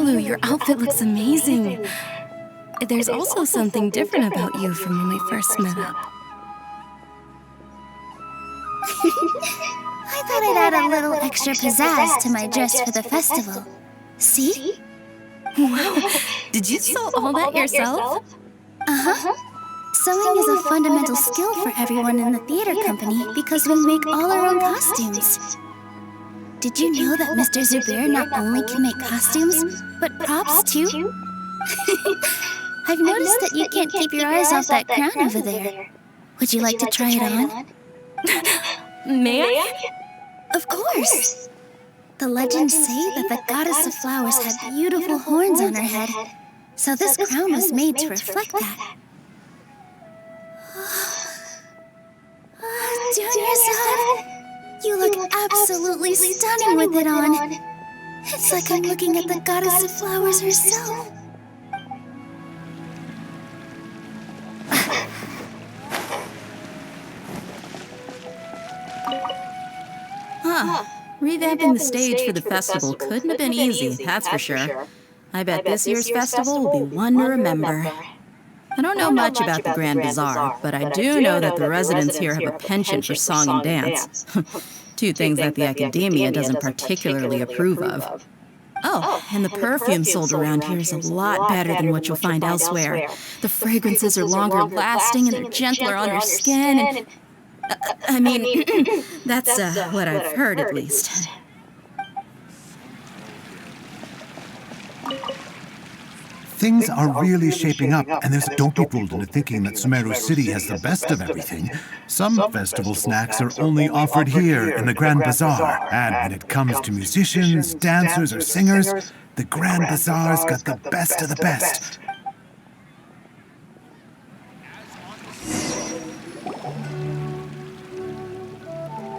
Lulu, your outfit looks amazing. There's also something different about you from when we first met up. I thought I'd add a little extra pizzazz to my dress for the festival. See? Wow, did you sew all that yourself? Uh-huh. Sewing is a fundamental skill for everyone in the theater company because we make all our own costumes. Did you know that Mr. Zubair not only can make costumes, but props too? I've noticed that you can't keep your eyes off that crown over there. Would you like to try it on? May I? Of course! The legends say that the goddess of flowers had beautiful horns on her head, so this crown was made to reflect that. Dunyarzad, you look absolutely stunning with it on. It's like I'm looking at the goddess of flowers herself. Huh. Revamping the stage for the festival couldn't have been easy, that's for sure. I bet this year's festival will be one to remember. I don't know much about the Grand Bazaar, but I do know that the residents here have a penchant for song and dance. Two things that the academia doesn't particularly approve of. Oh, and the perfume sold around here is a lot better than what you'll find elsewhere. The fragrances are longer lasting and they're gentler on your skin and... I mean, that's what I've heard at least. Things are really shaping up, and don't be fooled into thinking that Sumeru City has the best of everything. Some festival snacks are only offered here in the Grand Bazaar. And when it comes to musicians, dancers, or singers, the Grand Bazaar's got the best of the best.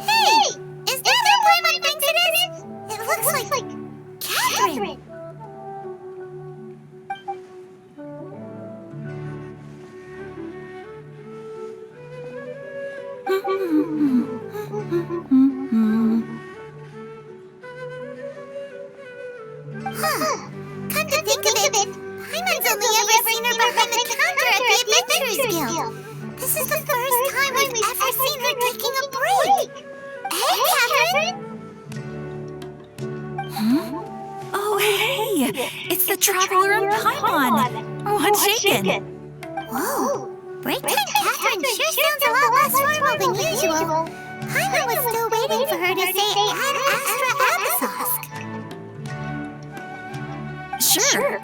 Hey! Is that who Paimon thinks it is? It looks like Catherine. Come to think of it, Paimon's only ever seen her behind the counter at the Adventurers Guild. This is the first time we've ever seen her taking a break. Hey, Catherine! Huh? Oh, hey! It's the Traveler and Paimon! What's shaking? Whoa! Break-time Catherine sure sounds a lot less formal than usual. Paimon was still waiting for her to say Ad Astra Abyssosque. Sure.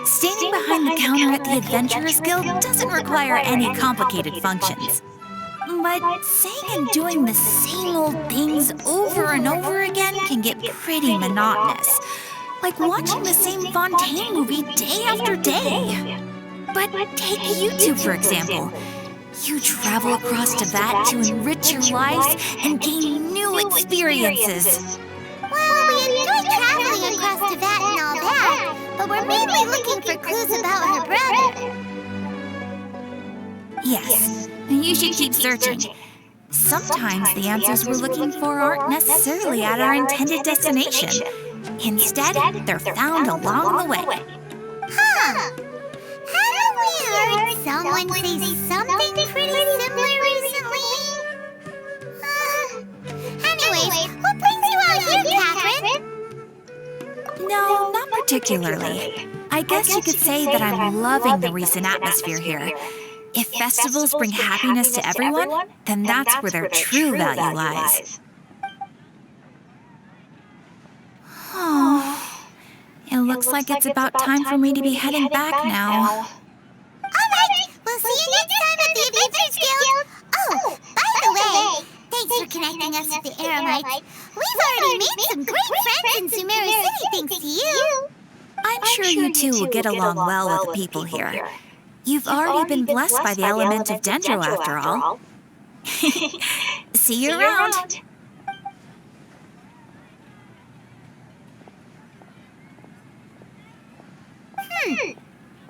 Standing behind the counter at the Adventurers Guild doesn't require any complicated functions. But saying and doing the same old things over and over again can get pretty monotonous. Like watching the same Fontaine movie day after day. But take YouTube, for example. You travel across Teyvat to enrich your lives and gain new experiences. Well, we enjoy traveling across Teyvat and all that, but we're mainly looking for clues about her brother. Yes, you should keep searching. Sometimes the answers we're looking for aren't necessarily at our intended destination. Instead, they're found along the way. Huh! Haven't we heard someone say something pretty similar recently? Anyways, what brings you out here, Catherine? No, not particularly. I guess you could say that I'm loving the recent atmosphere here. If festivals bring happiness to everyone, then that's where their true value lies. Oh, it looks like it's about time for me to be heading back now. Alright, we'll see you next time at the Adventurers Guild. Oh, by the way, thanks for connecting us with the Eremites. We've already made some great friends in Sumeru City thanks to you. I'm sure you two will get along well with the people here. You've already been blessed by the element of Dendro, after all. See you around.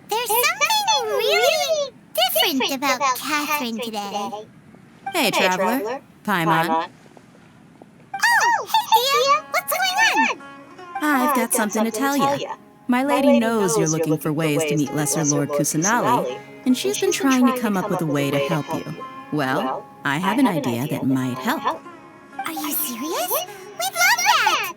There's something really different about Catherine today. Hey, Traveler. Paimon. Oh, hey, Thea! What's going on? I've got something to tell you. My lady knows you're looking for ways to meet Lesser Lord Kusanali, and she's been trying to come up with a way to help you. Well, I have an idea that might help. Are you serious? We'd love that!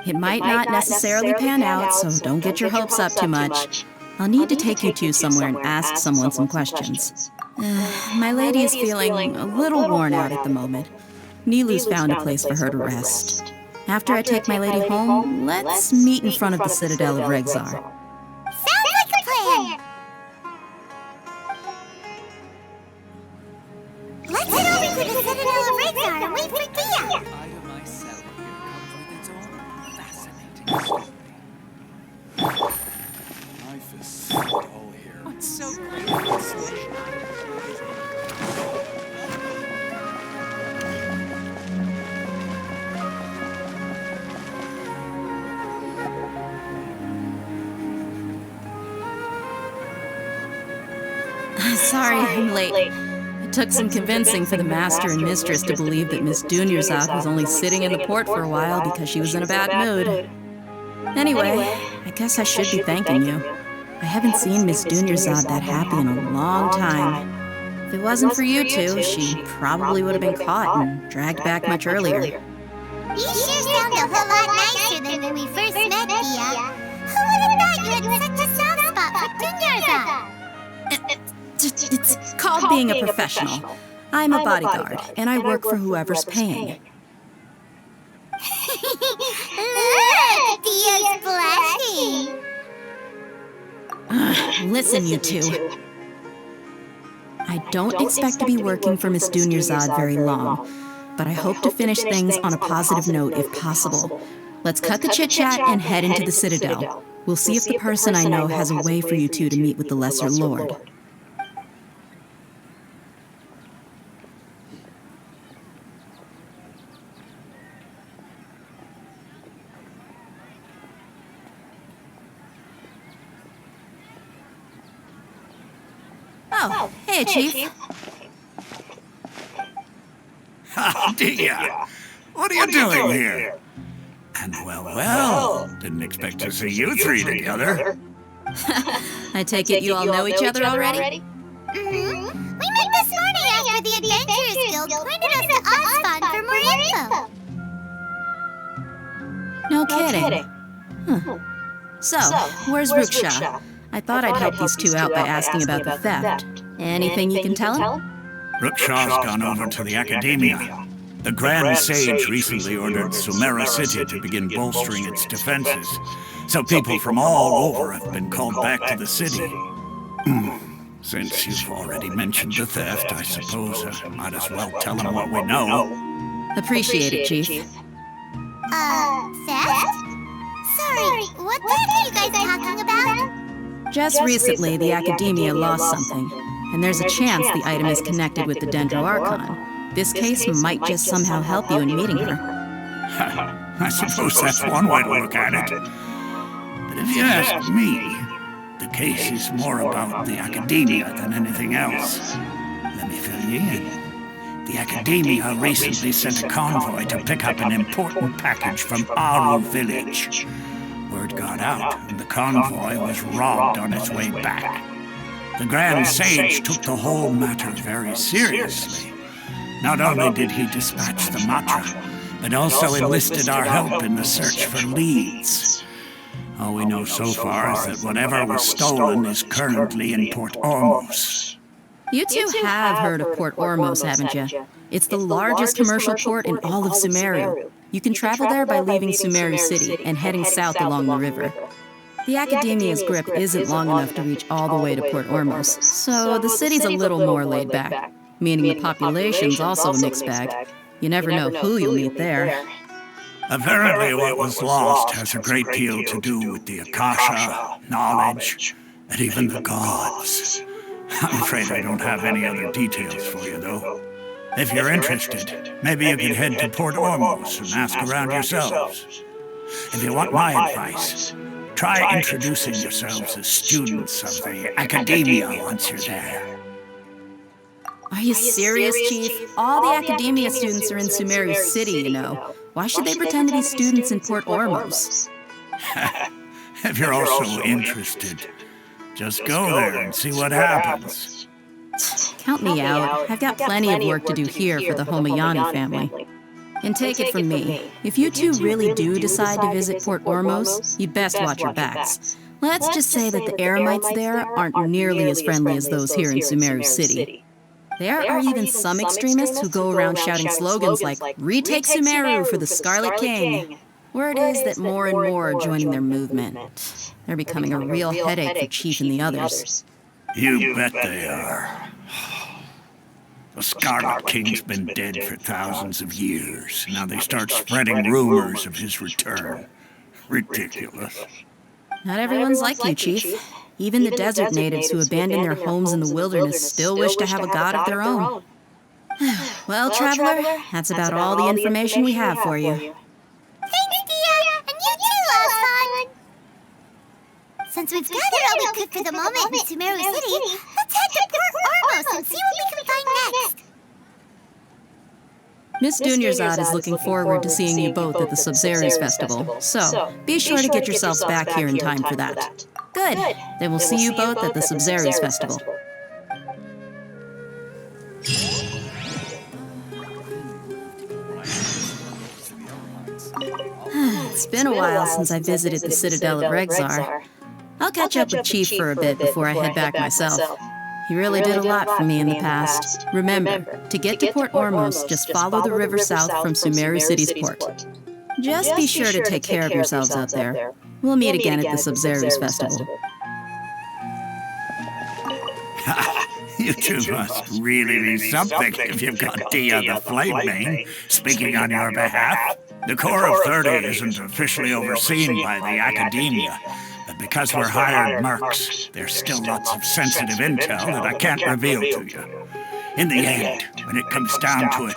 It might not necessarily pan out, so don't get your hopes up too much. I'll need to take you two somewhere and ask someone some questions. My lady is feeling a little worn out at the moment. Nilu's found a place for her to rest. After I take my lady home, let's meet in front of the Citadel of Regzar. Sounds like a plan! Let's head over to the Citadel of Regzar and wait for Thea! Ida myself here comes with its own fascinating story. Life is so dull here. What's so great about this? Sorry I'm late. It took some convincing for the master and mistress to believe that Miss Dunyarzad was only sitting in the port for a while because she was in a bad mood. Anyway, I guess I should be thanking you. I haven't seen Miss Dunyarzad that happy in a long time. If it wasn't for you two, she probably would have been caught and dragged back much earlier. You sure sound a whole lot nicer than when we first met, Thea. Who would have thought you had such a soft spot for Dunyarzad? It's called being a professional. I'm a bodyguard, and I work for whoever's paying. Look, Thea's blushing. Listen, you two. I don't expect to be working for Miss Dunyarzad very long, but I hope to finish things on a positive note if possible. Let's cut the chit-chat and head into the Citadel. We'll see if the person I know has a way for you two to meet with the Lesser Lord. Oh, hey, Chief. Oh, dear. What are you doing here? And well, didn't expect to see you three together. I take it you all know each other already? We met this morning after the Adventurers Guild pointed us to Ozfond for more info. No kidding. Huh. So, where's Ruksha? I thought I'd help these two out by asking about the theft. Anything you can tell him? Rukshaw's gone over to the Academia. The Grand Sage recently ordered Sumeru City to begin bolstering its defenses, so people from all over have been called back to the city. Since you've already mentioned the theft, I suppose I might as well tell them what we know. Appreciate it, Chief. Theft? Sorry, what theft are you guys talking about? Just recently, the Academia lost something, and there's a chance the item is connected with the Dendro Archon. This case might just somehow help you in meeting her. I suppose that's one way to look at it. But if you ask me, the case is more about the Academia than anything else. Let me fill you in. The Academia recently sent a convoy to pick up an important package from Aru village. Word got out, and the convoy was robbed on its way back. The Grand Sage took the whole matter very seriously. Not only did he dispatch the Matra, but also enlisted our help in the search for leads. All we know so far is that whatever was stolen is currently in Port Ormos. You two have heard of Port Ormos, haven't you? It's the largest commercial port in all of Sumeru. You can travel there by leaving Sumeru City and heading south along the river. The Academia's grip isn't long enough to reach all the way to Port Ormos, so the city's a little more laid back, meaning the population's also a mixed bag. You never know who you'll meet there. Apparently what was lost has a great deal to do with the Akasha, knowledge, and even the gods. I'm afraid I don't have any other details for you, though. If you're interested, maybe you can head to Port Ormos and ask around yourselves. If you want my advice, try introducing yourselves as students of the Academia once you're there. Are you serious, Chief? All the Academia students are in Sumeru City, you know. Why should they pretend to be students in Port Ormos? If you're also interested, just go there and see what happens. Count me out. I've got plenty of work to do here for the Homayani family. And take it from me, if you two really do decide to visit Port Ormos, you'd best watch your backs. Let's just say that the Eremites there aren't nearly as friendly as those here in Sumeru City. There are even some extremists who go around shouting slogans like, "Retake Sumeru for the Scarlet King." Word is that more and more are joining their movement. They're becoming a real headache for Chief and the others. You bet they are. The Scarlet King's been dead for thousands of years. Now they start spreading rumors of his return. Ridiculous. Not everyone's like you, Chief. Even the desert natives who abandoned their homes in the wilderness still wish to have a god of their own. Well, Traveler, that's about all the information we have for you. Thanks, Dia! And you too, Aslan! Since we've gathered all we could for the moment in Sumeru City, let's head to Port Ormos and see what we can find next! Miss Dunyarzad is looking forward to seeing you both at the Subzerus Festival, so be sure to get yourselves back here in time for that. Good. Then we'll see you both at the Subzerus Festival. It's been a while since I visited the Citadel of Regzar. I'll catch up with Chief for a bit before I head back myself. He really did a lot for me in the past. Remember, to get to Port Ormos, just follow the river south from Sumeru City's port. Just be sure to take care of yourselves out there. We'll meet again at the Subzerus Festival. You two must really be something if you've got Dia the Flame Mane speaking on your behalf. The Corps of 30 isn't officially overseen by the Academia, but because we're hired mercs, there's still lots of sensitive intel that I can't reveal to you. In the end, when it comes down to it,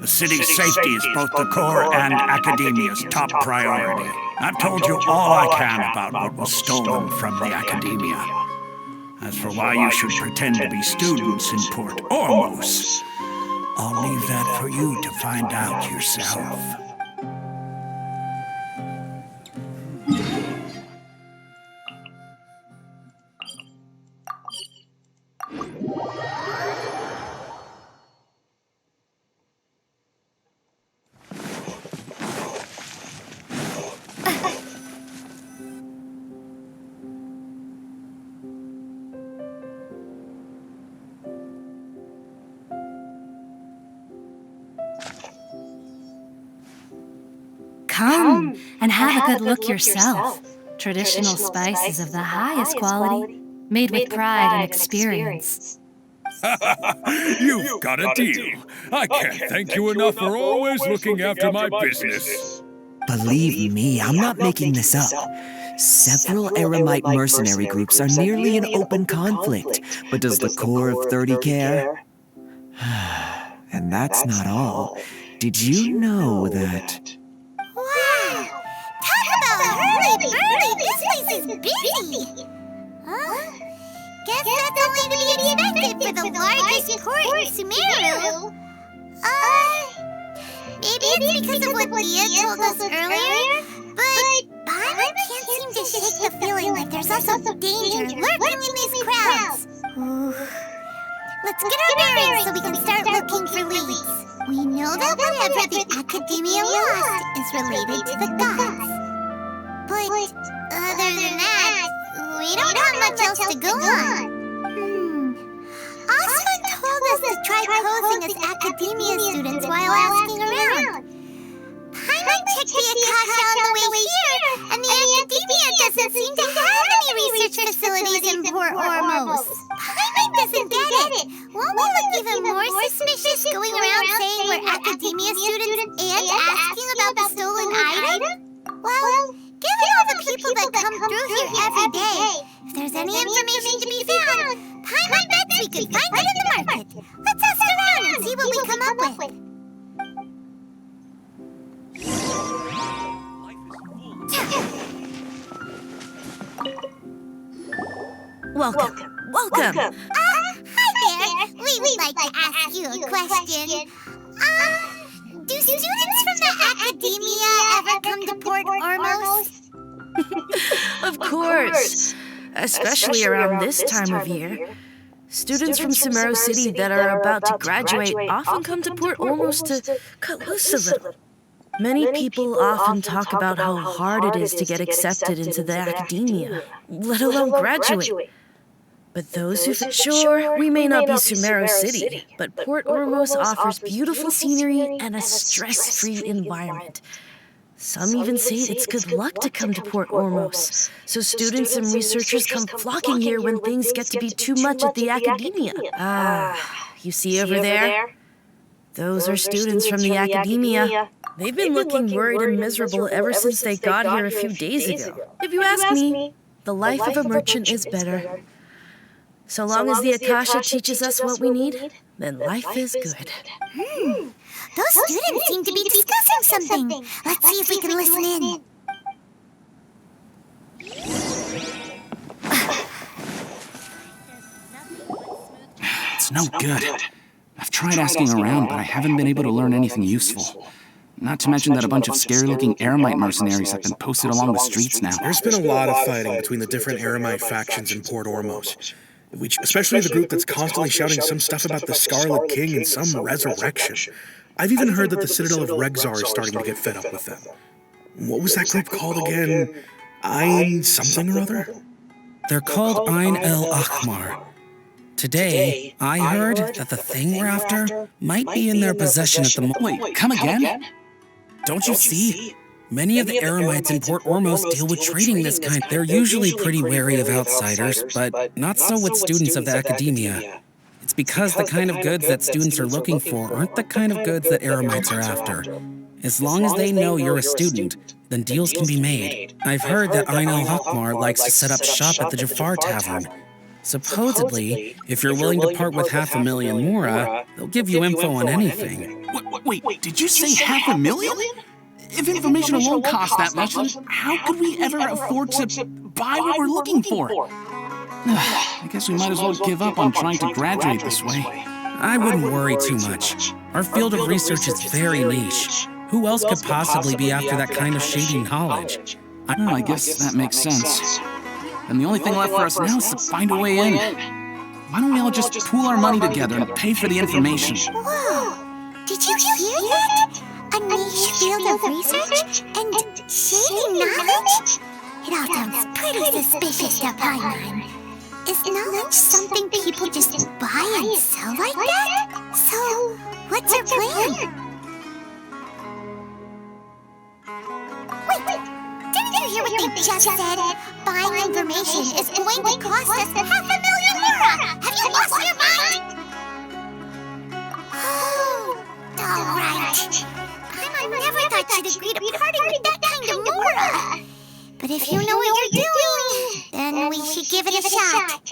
the city's safety is both the Corps and Academia's top priority. I've told you all I can about what was stolen from the Academia. As for why you should pretend to be students in Port Ormos, I'll leave that for you to find out yourself. Come and have a good look yourself. Traditional spices of the highest quality, made with pride and experience. You've got a deal. I can't thank you enough for always looking after my business. Believe me, I'm not making this up. Several Eremite mercenary groups are nearly in open conflict, but does the Corps of 30 care? And that's not all. Did you know that... Wow! Talk about hurly-burly! This place is busy! Huh? Guess that's only to be expected for the largest port in Sumeru. Maybe it's because of what Dia told us earlier, but Paimon can't seem to shake the feeling like there's also danger lurking in these crowds. Let's get our bearings so we can start looking for leads. We know that whatever the Academia lost is related to the gods. But other than that, we don't have much else to go on. Aslan told us to try posing as Academia students while asking around. Paimon checked the Akasha on the way here, and the Academia doesn't seem to have any research facilities in Port Ormos. Paimon doesn't get it. Won't we look even more suspicious going around saying we're Academia students and asking about the stolen item? Well, given all the people that come through here every day, if there's any information to be found, Paimon bets we could find it in the market. Let's ask around and see what we come up with. Welcome. Hi there. We would like to ask you a question. Do students from the Academia ever come to Port Ormos? Of course. Especially around this time of year. Students from Sumeru City that are about to graduate often come to Port Ormos to cut loose a little. Many people often talk about how hard it is to get accepted into the academia, let alone graduate. But those who sure, we may not be Sumeru City, but Port Ormos offers beautiful scenery and a stress-free environment. Some even say it's good luck to come to Port Ormos, so students and researchers come flocking here when things get to be too much at the academia. You see over there? Those are students from the academia. They've been looking worried and miserable ever since they got here a few days ago. If you ask me, the life of a merchant is better. So long as the Akasha teaches us what we need, then life is good. Those students seem to be discussing something. Let's see if we can listen in. It's no good. I've tried asking around, but I haven't been able to learn anything useful. Not to mention that a bunch of scary-looking Eremite mercenaries have been posted along the streets now. There's been a lot of fighting between the different Eremite factions in Port Ormos. Especially the group that's constantly shouting some stuff about the Scarlet King and some resurrection. I've even heard that the Citadel of Regzar is starting to get fed up with them. What was that group called again? Ein something or other? They're called Ein El Akhmar. Today, I heard that the thing we're after might be in their possession at the moment. Wait, come again? Don't you see? Many of the Eremites in Port Ormos deal with trading this kind. They're usually pretty wary of outsiders, but not so with students of the academia. It's because the kind of goods that students are looking for aren't the kind of goods that Eremites are after. As long as they know you're a student, then deals can be made. I've heard that Ein El Akhmar likes to set up shop at the Jafar Tavern. Supposedly, if you're willing to part with 500,000 Mora, they'll give you info on anything. Wait, did you say 500,000? If information alone costs that much, then how could we ever afford to buy what we're looking for? I guess we might as well give up on trying to graduate this way. I wouldn't worry too much. Our field of research is very niche. Who else could possibly be after that kind of shady knowledge? I guess that makes sense. And the only thing left for us now is to find a way in. Why don't we all just pool our money together and pay for the information? Whoa! Did you hear that? A niche field of research and shady knowledge? It all sounds pretty suspicious to Paimon. Is knowledge something people just buy and sell like that? So, what's our plan? Wait! Didn't you hear what they just said? Buying information is going to cost us 500,000 Mora! Have you lost your mind? Oh, alright. I never thought you'd agree to parting with that kind of Mora. But if you know what you're doing, then we should give it a shot.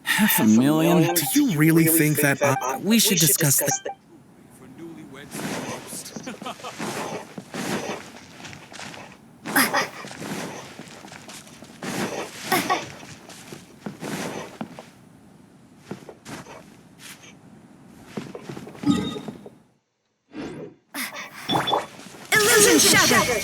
$500,000? Do you really think that... We should discuss this. Illusion shattered!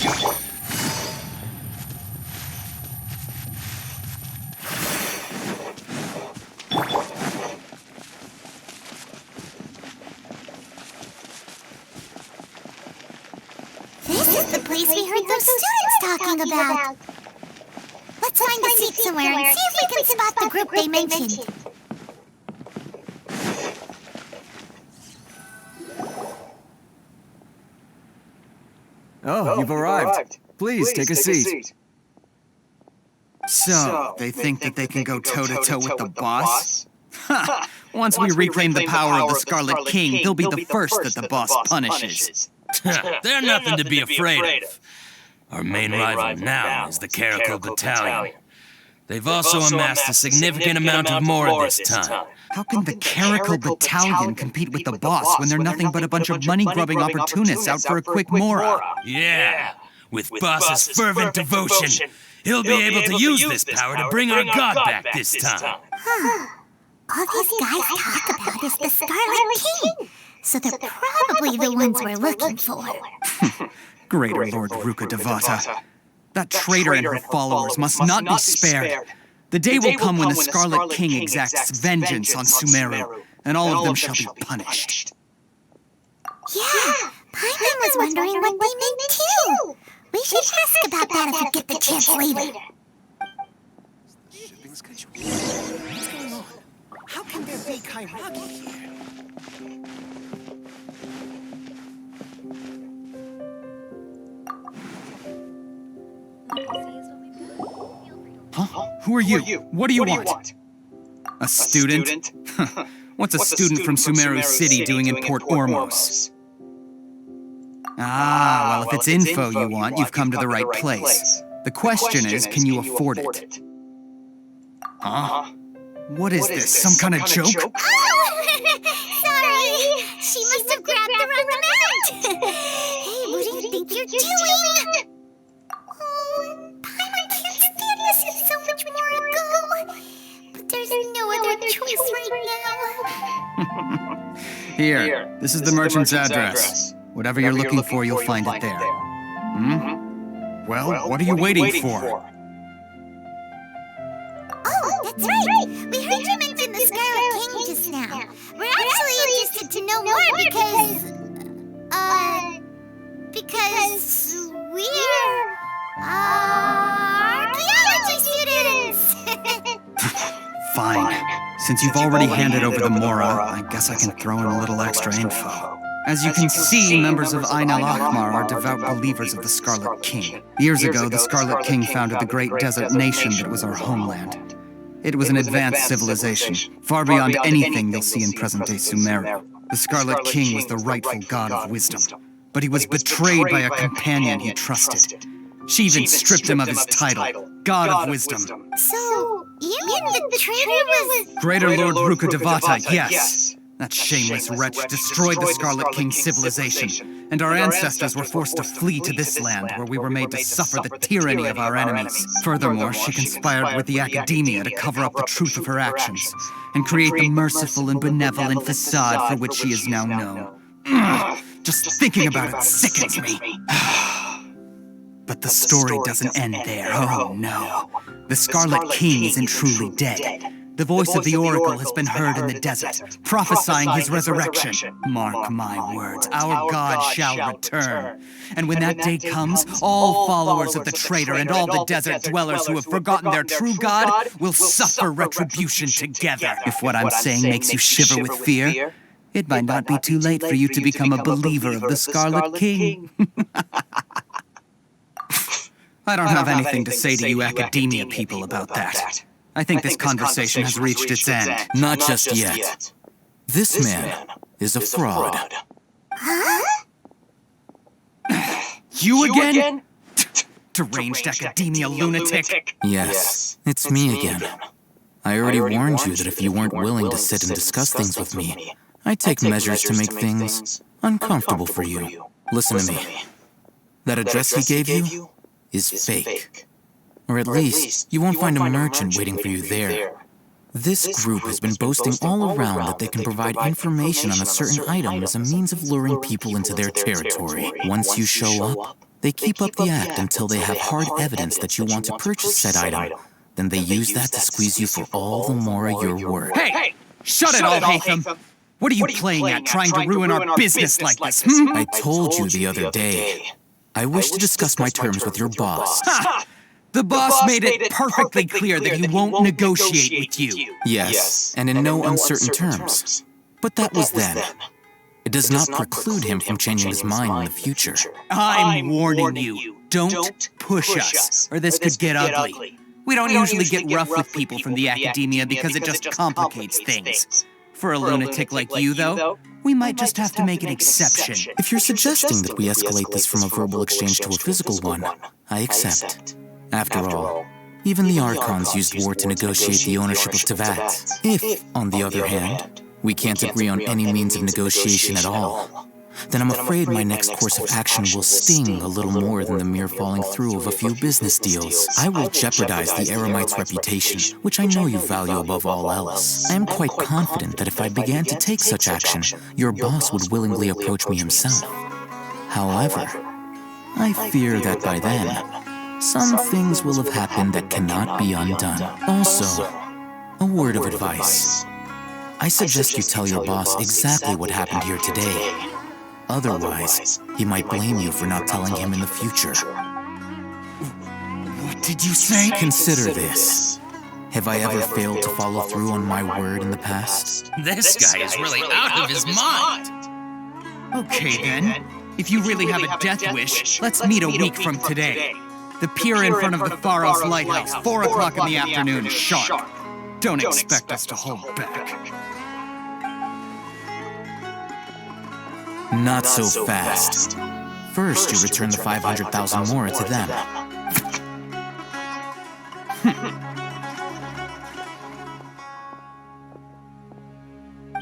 This is the place we heard those students talking about. Let's find a seat somewhere and see if we can spot the group they mentioned. Oh, you've arrived. Please take a seat. So, they think that they can go toe-to-toe with the boss? Ha! Once we reclaim the power of the Scarlet King, they'll be the first that the boss punishes. They're nothing to be afraid of. Our main rival now is the Caracal Battalion. They've also amassed a significant amount of Mora this time. How can the Caracal Battalion compete with the boss when they're nothing but a bunch of money-grubbing opportunists out for a quick Mora? Yeah, with boss's fervent devotion, he'll be able to use this power to bring our god back this time. All these guys talk about is the Scarlet King, so they're probably probably the ones we're looking for. Greater Lord Ruka Devata. That traitor and her followers must not be spared. The day will come when the Scarlet King exacts vengeance on Sumeru, and all of them shall be punished. Yeah, Paimon was wondering what they meant too. We should ask about that if we get the chance later. What's going on? How can there be Kairagi here? Huh? Who are you? What do you want? A student? What's a student from Sumeru City doing in Port Ormos? Ah, well, if it's info you want, you've come to the right place. The question is, can you afford it? Huh? What is this, some kind of joke? Oh! Sorry! She must have grabbed the wrong amount! Hey, what do you think you're doing? Oh, Paimon can't stand this and so much more to go. But there's no other choice right now. Here, this is the merchant's address. Whatever you're looking for, you'll find it there. Hmm? Well, what are you waiting for? Oh, that's right! We heard you mention the Scarlet King just now. We're actually interested to know more because we're archaeology students! Fine. Since you've already handed over the Mora, I guess I can throw in a little extra info. As you can see, members of Ain al-Ahmar are devout believers of the Scarlet King. Years ago, the Scarlet King founded the great desert nation that was our homeland. It was an advanced civilization, far beyond anything you'll see in present-day Sumeru. The Scarlet King was the rightful god of wisdom, but he was betrayed by a companion he trusted. She even stripped him of his title, God of Wisdom. So, you mean the traitor was... Greater Lord Ruka Devata, yes. That shameless wretch destroyed the Scarlet King's civilization, and our ancestors were forced to flee to this land where we were made to suffer the tyranny of our enemies. Furthermore, she conspired with the Academia to cover up the truth of her actions, and create the merciful and benevolent facade for which she is now known. Just thinking about it sickens me. But the story doesn't end there, oh no. The Scarlet King isn't truly dead. The voice of the Oracle has been heard in the desert, prophesying his resurrection. Mark my words, our God shall return. And when that day comes, all followers of the traitor and all the desert dwellers who have forgotten their true God will suffer retribution together. If what I'm saying makes you shiver with fear, it might not be too late for you to become a believer of the Scarlet King. I don't have anything to say to you Academia people about that. I think this conversation has reached its end. Not just yet. This man is a fraud. Huh? You again? Deranged Academia lunatic. Yes, it's me again. I already warned you that if you weren't willing to sit and discuss things with me, I'd take measures to make things uncomfortable for you. Listen to me. That address he gave you is fake. Or at least, you won't find a merchant waiting for you there. This group has been boasting all around that they can provide information on a certain item as a means of luring people into their territory. Once you show up, they keep up the act until they have hard evidence that you want to purchase said item. Then they use that to squeeze you for all the more you're worth. Hey! Shut it all, Hatham! What are you playing at, trying to ruin our business like this? I told you the other day. I wish to discuss my terms with your boss. Ha! The boss made it perfectly clear that he won't negotiate with you. Yes, and in no uncertain terms. But that was then. It does not preclude him from changing his mind in the future. I'm warning you, don't push us, or this could get ugly. We don't usually get rough with people from the Academia because it just complicates things. For a lunatic like you, though, we might just have to make an exception. If you're suggesting that we escalate this from a verbal exchange to a physical one, I accept. After all, even the Archons used war to negotiate the ownership of Teyvat. If, on the other hand, we can't agree on any means of negotiation at all, then I'm afraid my next course of action will sting a little more than the mere falling through of a few business deals. I will jeopardize the Eremite's reputation, which I know you value above all else. I am quite confident that if I began to take such action, your boss would willingly approach me himself. However, I fear that by then, some things will have happened that cannot be undone. Also, a word of advice. I suggest you tell your boss exactly what happened here today. Otherwise, he might blame you for not telling him in the future. What did you say? Consider this. Have I ever failed to follow through on my word in the past? This guy is really out of his mind. Okay then, if you really have a death wish, let's meet a week from today. The pier in front of the Pharos Lighthouse, 4 o'clock in the afternoon, sharp. Don't expect us to hold back. Not so fast. First, you return the 500,000 Mora to them.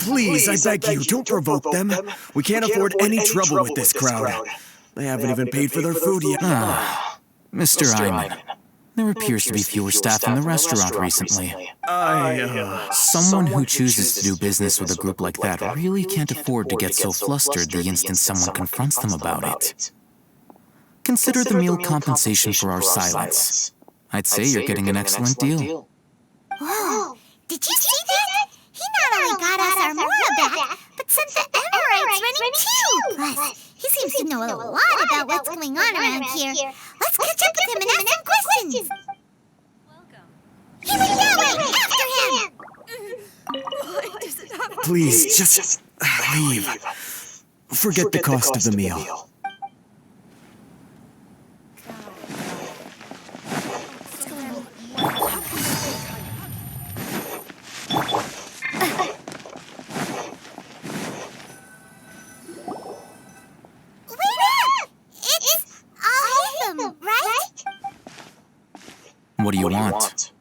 Please, I beg you, don't provoke them. We can't afford any trouble with this crowd. They haven't even paid for their food yet. Mr. Iman, there appears to be fewer staff in the restaurant recently. Someone who chooses to do business with a group like that really can't afford to get so flustered the instant someone confronts them about it. Consider the meal compensation for our silence. I'd say you're getting an excellent deal. Whoa! Did you see that? He not only got us our Mora back, but sent the Emirites running too! Plus, he seems to know a lot about what's going on around here. Let's catch up with him and ask some questions! He went that way! After him! Please, just leave. Forget the cost of the meal. What do you want?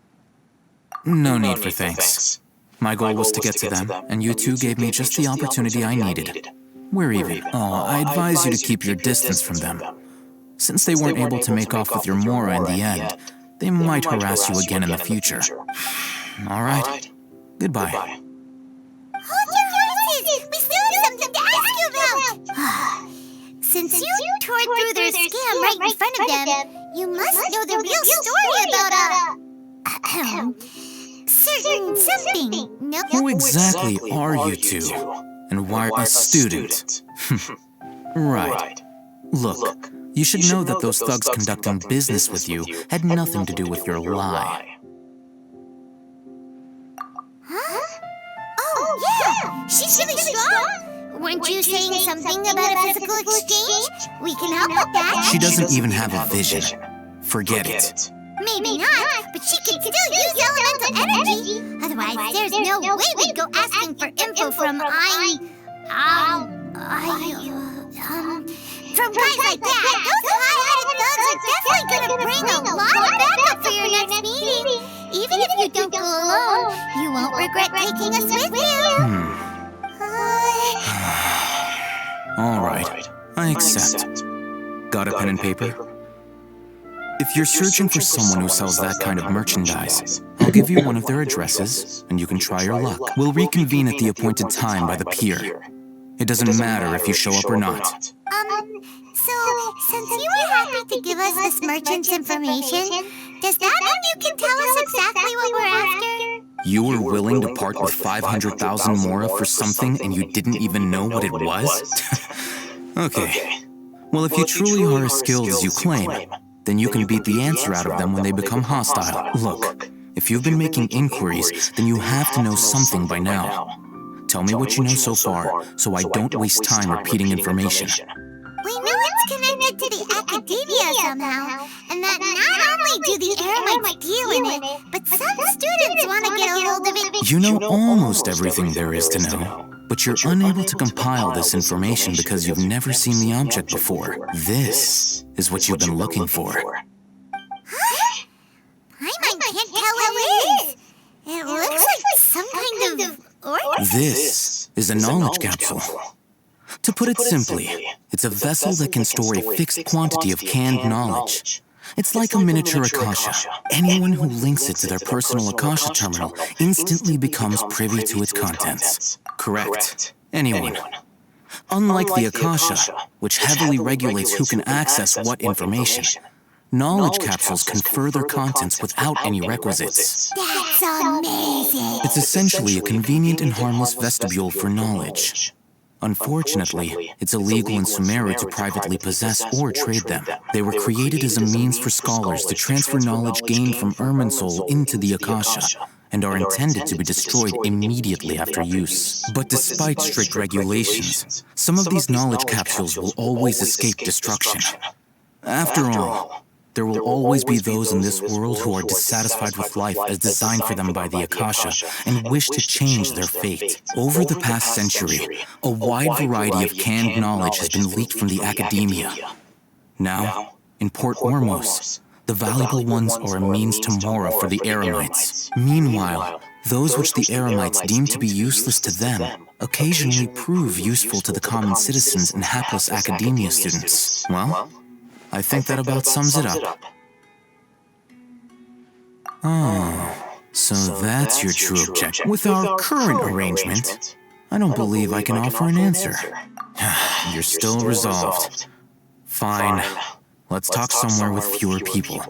No need for thanks. My goal was to get to them, and you two gave me just the opportunity I needed. We're even. Oh, I advise you to keep your distance from them. Since they weren't able to make off with your Mora in the end, they might harass you again in the future. All right. Goodbye. Hold your horses! We still have something to ask you about! Since you tore through their scam right in front of them, you must know the real story about certain something, no? Who exactly are you two? And why a student? Right. Look, you should know that those thugs conducting business with you had nothing to do with your lie. Huh? Oh, yeah! She's really strong! Weren't you saying something about a physical exchange? We can help with that. She doesn't even have a vision. Forget it. Maybe not, but she can still use elemental energy. Otherwise, there's no way we'd go asking for info from from guys like that. Those high-headed thugs are definitely gonna bring a lot of backup for your next meeting. Even if you don't go alone, you won't regret taking us with you. All right, I accept. Got a pen and paper? If you're searching for someone who sells that kind of merchandise, I'll give you one of their addresses, and you can try your luck. We'll reconvene at the appointed time by the pier. It doesn't matter if you show up or not. So, since you were happy to give us this merchant's information, does that mean you can tell us exactly what we're after? You were willing to part with 500,000 Mora for something and you didn't even know what it was? Okay. Well, if you truly are as skilled as you claim, then you can beat the answer out of them when they become hostile. Look, if you've been making inquiries, then you have to know something by now. Tell me what you know so far, so I don't waste time repeating information. We know it's connected to the Academia somehow, and that not only do the Eremites deal in it, but some students want to get a hold of it. You know almost everything there is to know, but you're unable to compile this information because you've never seen the object before. This is what you've been looking for. Huh? I can't tell what it is. It looks like some kind of orb. This is a knowledge capsule. To put it simply, it's a vessel that can store a fixed quantity of canned knowledge. It's like a miniature Akasha. Anyone who links it to their personal Akasha terminal instantly becomes privy to its contents. Correct. Anyone. Unlike the Akasha, which heavily regulates who can access what information, knowledge capsules confer their contents without any requisites. That's amazing. It's essentially a convenient and harmless vestibule for knowledge. Unfortunately, it's illegal in Sumeru to privately possess or trade them. They were created as a means for scholars to transfer knowledge gained from Irminsul into the Akasha, and are intended to be destroyed immediately after use. But despite strict regulations, some of these knowledge capsules will always escape destruction. After all, there will always be those in this world who are dissatisfied with life as designed for them by the Akasha and wish to change their fate. Over the past century, a wide variety of canned knowledge has been leaked from the academia. Now, in Port Ormos, the valuable ones are a means to Mora for the Eremites. Meanwhile, those which the Eremites deem to be useless to them occasionally prove useful to the common citizens and hapless academia students. Well, I think that about sums it up. Oh, so that's your true objective. With our current arrangement, I don't believe I can offer an answer. You're still resolved. Fine. Let's talk somewhere with fewer people.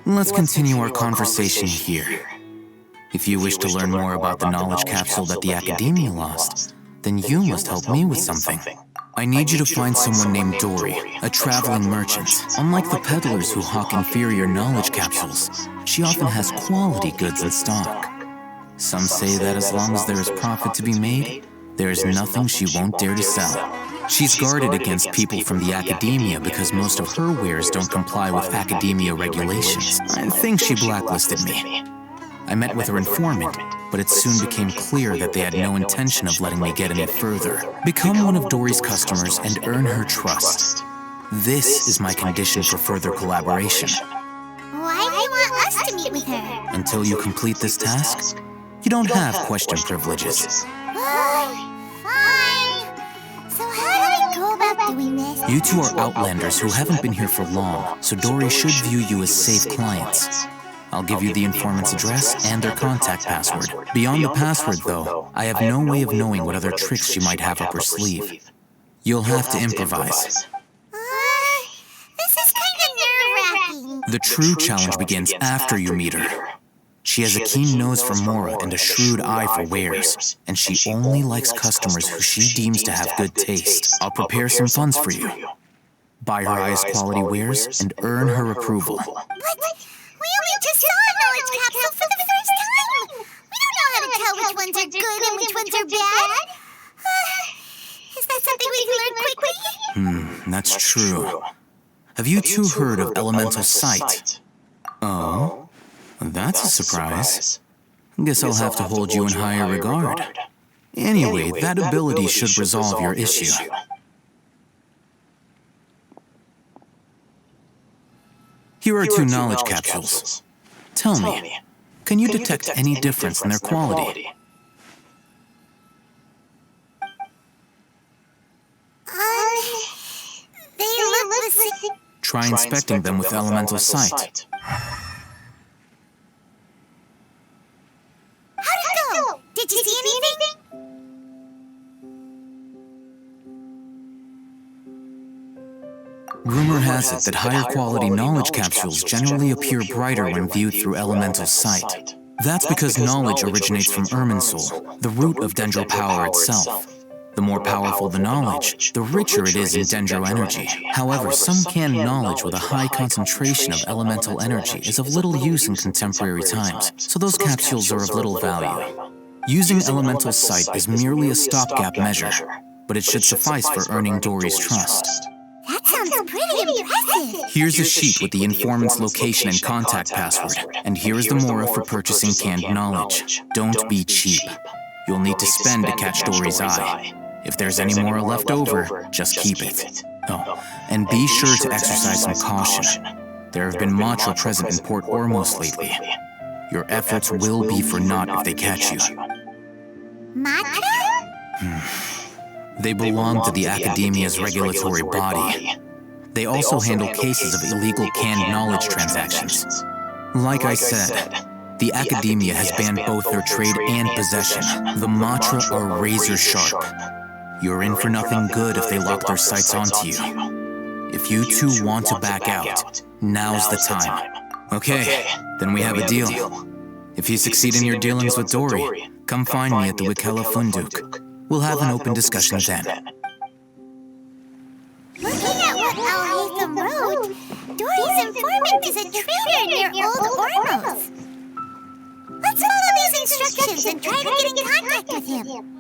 Let's continue our conversation here. If you wish to learn more about the knowledge capsule that the Academia lost, then you must help me with something. I need you to find someone named Dory, a traveling merchant. Unlike the peddlers who hawk inferior knowledge capsules, she often has quality goods in stock. Some say that as long as there is profit to be made, there is nothing she won't dare to sell. She's guarded against people from the Academia because most of her wares don't comply with Academia regulations. I think she blacklisted me. I met with her informant, but it soon became clear that they had no intention of letting me get any further. Become one of Dory's customers and earn her trust. This is my condition for further collaboration. Why do you want us to meet with her? Until you complete this task, you don't have question privileges. So how do we go about doing this? You two are outlanders who haven't been here for long, so Dory should view you as safe clients. I'll give you the informant's address and their contact password. Beyond the password, though, I have no way of knowing what other tricks she might have up her sleeve. You'll have to improvise. This is kind of nerve-wracking. The true challenge begins after you meet her. She has a keen nose for Mora and a shrewd eye for wares, and she only likes customers who she deems to have good taste. I'll prepare some funds for you. Buy her highest quality wares and earn her approval. But we only just saw a knowledge capsule for the first time. We don't know how to tell which ones are good and which ones are bad. Is that something we can learn quickly? That's true. Have you two heard of Elemental Sight? Oh? That's a surprise. Guess I'll have to hold you in higher regard. Anyway, that ability should resolve your issue. Here are two knowledge capsules. Tell me, can you detect any difference in their quality? They look the same. Try inspecting them with Elemental Sight. How'd it go? Did you see anything? Rumor has it that higher quality knowledge capsules generally appear brighter when viewed through Elemental Sight. That's because knowledge originates from Irminsul, the root of Dendro power itself. The more powerful the knowledge, the richer it is in Dendro energy. However, some canned knowledge with a high concentration of elemental energy is of little use in contemporary times, so those capsules are of little value. Using Elemental Sight is merely a stopgap measure, but it should suffice for earning Dory's trust. That sounds pretty impressive. Here's a sheet with the informant's location and contact password, and here is the Mora for purchasing canned knowledge. Don't be cheap. You'll need to spend to catch Dory's eye. If there's any more left over, just keep it. Oh, and be sure to exercise some caution. There have been Matra present in Port Ormos lately. Your efforts will be for naught if they catch you. Matra? They belong to the Academia's regulatory body. They also handle cases of illegal canned knowledge transactions. Like I said, the Academia has banned both their trade and possession. The Matra are razor sharp. You're in for nothing good if they lock their sights onto you. If you two want to back out, now's the time. Okay, then we have a deal. If you succeed in your dealings with Dory, come find me at the Wikella Funduk. We'll have an open discussion then. Looking at what Al-Haytham wrote, Dory's informant is a traitor near Old Ormos. Let's follow these instructions and try to get in contact with him.